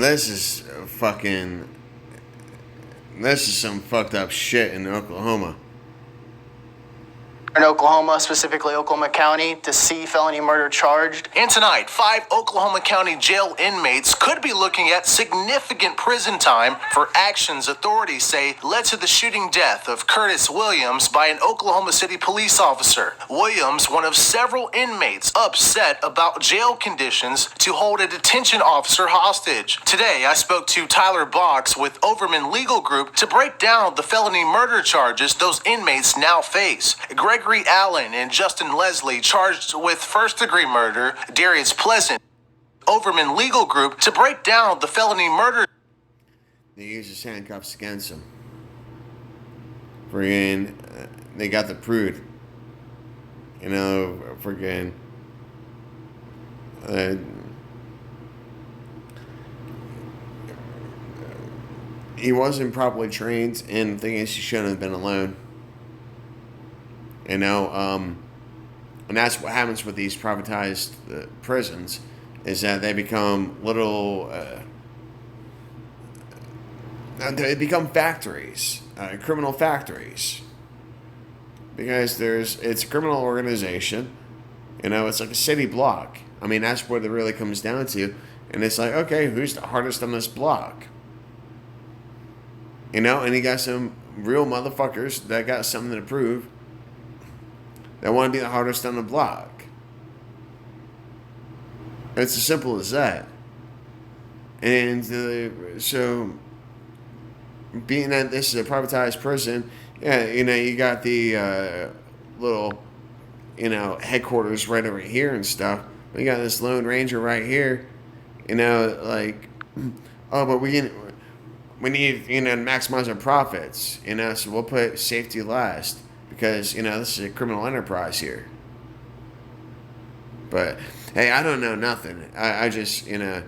this is fucking. This is some fucked up shit in Oklahoma. In Oklahoma, specifically Oklahoma County, to see felony murder charged. And tonight, 5 Oklahoma County jail inmates could be looking at significant prison time for actions authorities say led to the shooting death of Curtis Williams by an Oklahoma City police officer. Williams, one of several inmates upset about jail conditions to hold a detention officer hostage. Today, I spoke to Tyler Box with Overman Legal Group to break down the felony murder charges those inmates now face. Gregory Allen and Justin Leslie charged with first-degree murder. Darius Pleasant, Overman Legal Group, to break down the felony murder. They used his handcuffs against him. Friggin', they got the prude. You know, friggin'. He wasn't properly trained, and the thing is, he shouldn't have been alone. You know, and that's what happens with these privatized prisons, is that they become little, they become factories, criminal factories, because it's a criminal organization. You know, it's like a city block. I mean, that's what it really comes down to, and it's like, okay, who's the hardest on this block? You know, and you got some real motherfuckers that got something to prove, that want to be the hardest on the block. It's as simple as that. And so, being that this is a privatized prison, yeah, you know, you got the little, you know, headquarters right over here and stuff. We got this Lone Ranger right here, you know, like, oh, but we need, you know, to maximize our profits, you know, so we'll put safety last. Because, you know, this is a criminal enterprise here. But, hey, I don't know nothing. I just, you know,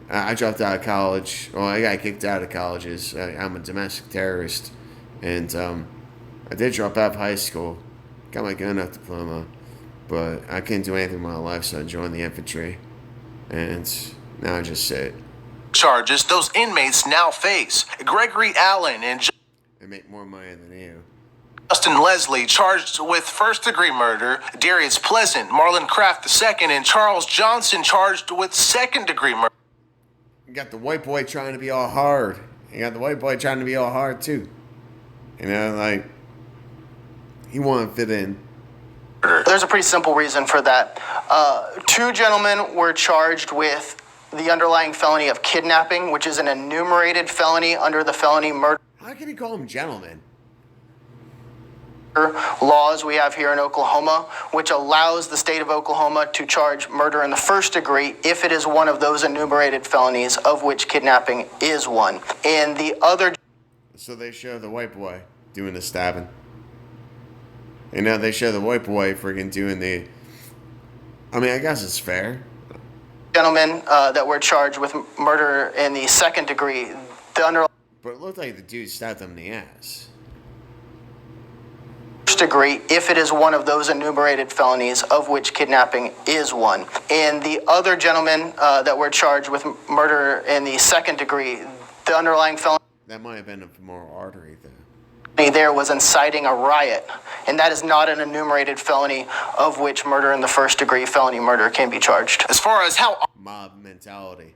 I dropped out of college. Well, I got kicked out of colleges. I'm a domestic terrorist. And I did drop out of high school. Got my gun up diploma. But I couldn't do anything in my life, so I joined the infantry. And now I just sit. Charges those inmates now face. Gregory Allen and I make more money than you. Justin Leslie charged with first-degree murder. Darius Pleasant, Marlon Kraft II, and Charles Johnson charged with second-degree murder. You got the white boy trying to be all hard. You got the white boy trying to be all hard, too. You know, like, he wanted to fit in. There's a pretty simple reason for that. 2 gentlemen were charged with the underlying felony of kidnapping, which is an enumerated felony under the felony murder. How can you call them gentlemen? Laws we have here in Oklahoma, which allows the state of Oklahoma to charge murder in the first degree if it is one of those enumerated felonies, of which kidnapping is one. And the other... So they show the white boy doing the stabbing. And now they show the white boy freaking doing the... I mean, I guess it's fair. Gentlemen that were charged with murder in the second degree, the underlying... But it looked like the dude stabbed him in the ass. Degree if it is one of those enumerated felonies, of which kidnapping is one. And the other gentlemen that were charged with murder in the second degree, the underlying felony that might have been a femoral artery there was inciting a riot, and that is not an enumerated felony of which murder in the first degree felony murder can be charged. As far as how mob mentality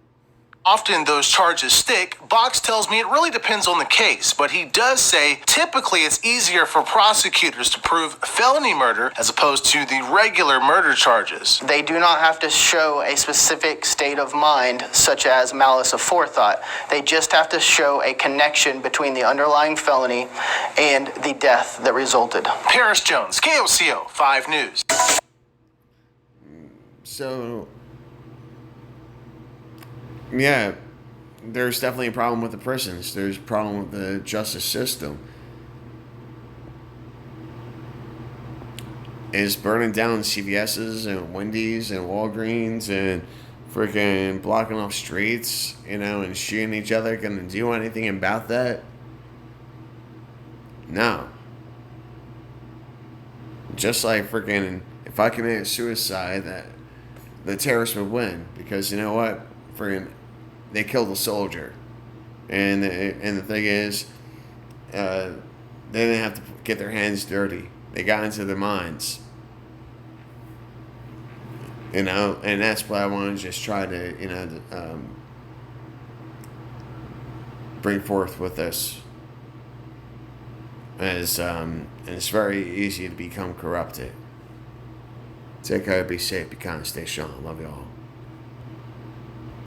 often those charges stick, Box tells me it really depends on the case, but he does say typically it's easier for prosecutors to prove felony murder as opposed to the regular murder charges. They do not have to show a specific state of mind, such as malice aforethought. They just have to show a connection between the underlying felony and the death that resulted. Paris Jones, KOCO 5 News. So... yeah, there's definitely a problem with the prisons. There's a problem with the justice system. Is burning down CVS's and Wendy's and Walgreens and freaking blocking off streets, you know, and shooting each other going to do anything about that? No. Just like freaking, if I committed suicide, that the terrorists would win. Because you know what? Freaking they killed a soldier, and the thing is, they didn't have to get their hands dirty. They got into the mines. And that's what I want to just try to, bring forth with this. And it's very easy to become corrupted. Take care, be safe, be kind, stay strong. Love you all.